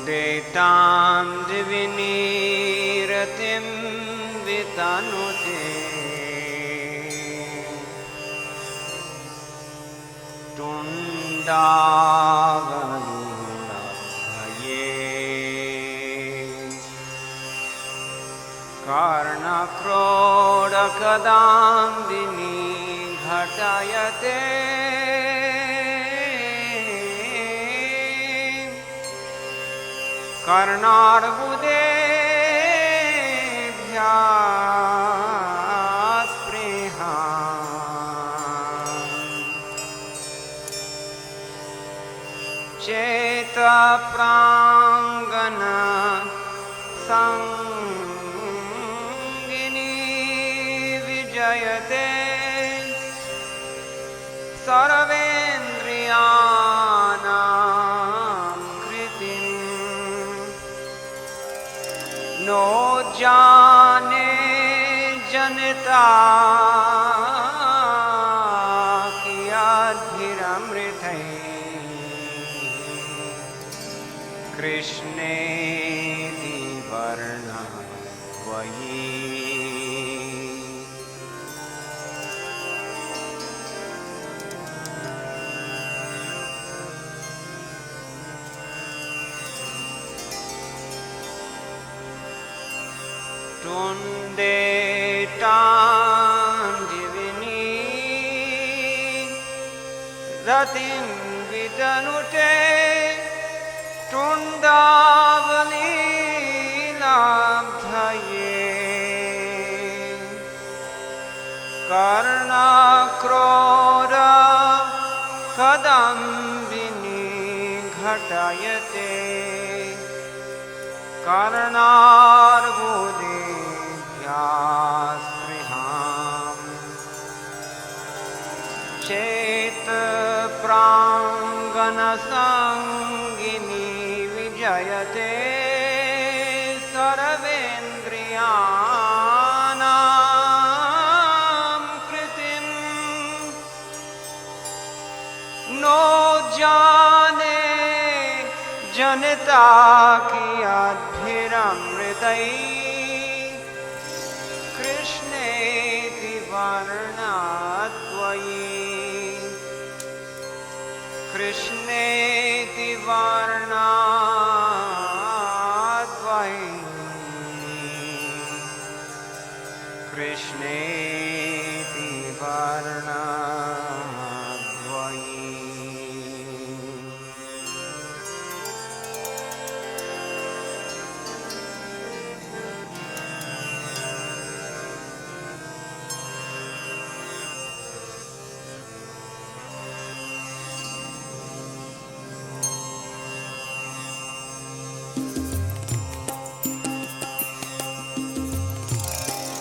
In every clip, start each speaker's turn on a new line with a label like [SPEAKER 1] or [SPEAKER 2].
[SPEAKER 1] Detam diviniratim vitanute tundavanulaye karnakrodakadambini ghatayate कर्णार्बुदेभ्यः स्पृहाम् चेतप्राङ्गण संगिनी विजयते सर्वेन्द्रियाणां no जाने जनता कियाद्भिरमृतै कृष्णेति वर्णवयि Tundetam divini ratim vidanute tundavani labdhaye karnakroda kadambini ghatayate karnarbude स्पृहाम् चेत प्राङ्गणसंगिनी विजयते सर्वेन्द्रियाणां कृतिम् no जाने जनता कियाद्भिरमृतैः कृष्णेति वर्णाद्वयि कृष्णेति वर्णाद्वयि कृष्णेति वर्णाद्वयि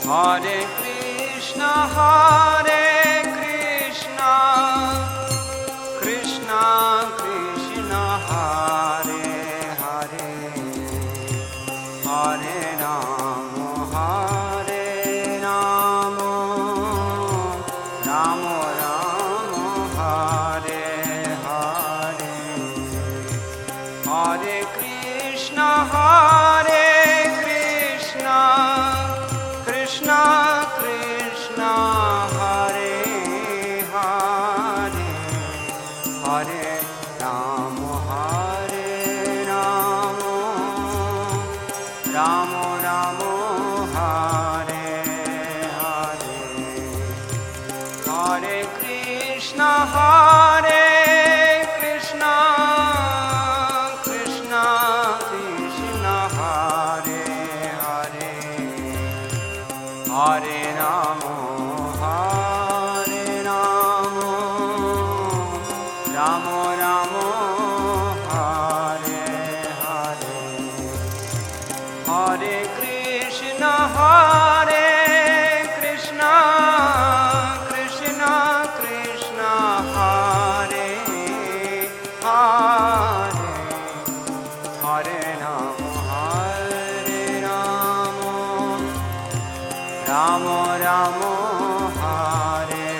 [SPEAKER 1] Hare Krishna, Krishna Krishna, Hare Hare, Hare Rama, Rama Rama, Hare Hare, Hare Krishna, Krishna Krishna, Hare Hare, Hare Rama, Rama Rama, Hare Hare, Hare Krishna, Krishna Krishna, Hare Hare, Hare Rama, Rama Rama, Hare Hare, Hare Krishna, Krishna Krishna, Hare Hare, Hare Rama, Rama Rama, Hare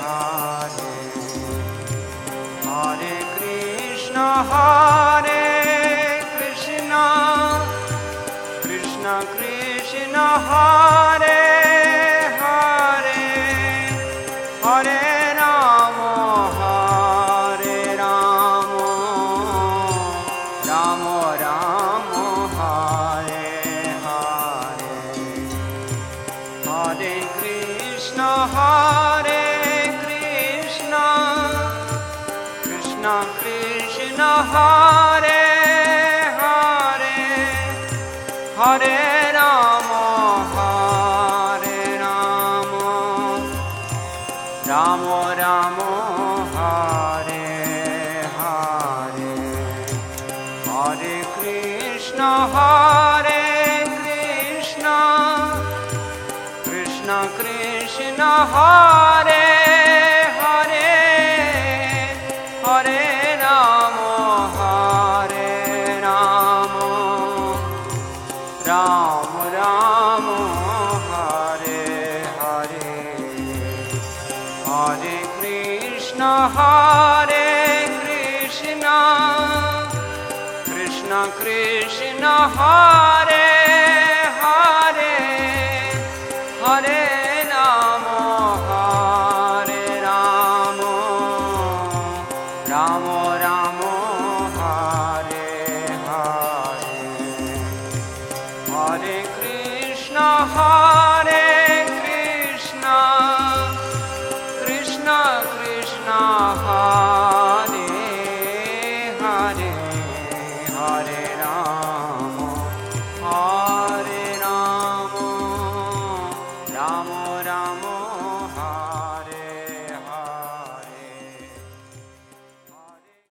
[SPEAKER 1] Hare, Hare Krishna, Krishna Hare Hare, Hare Rama, Hare Rama, Rama Rama, Hare Hare, Hare Krishna, Hare Krishna, Krishna Krishna, Hare Hare, Hare Rama, Hare Rama, Rama Rama, Hare Hare, Hare Krishna, Hare Krishna, Krishna Krishna, Hare Hare, Hare Rama, Hare Rama, Rama Rama, Hare Hare, Hare Krishna, Hare Krishna, Krishna Krishna, Hare Hare, Hare Rama, Hare Rama, Rama Rama,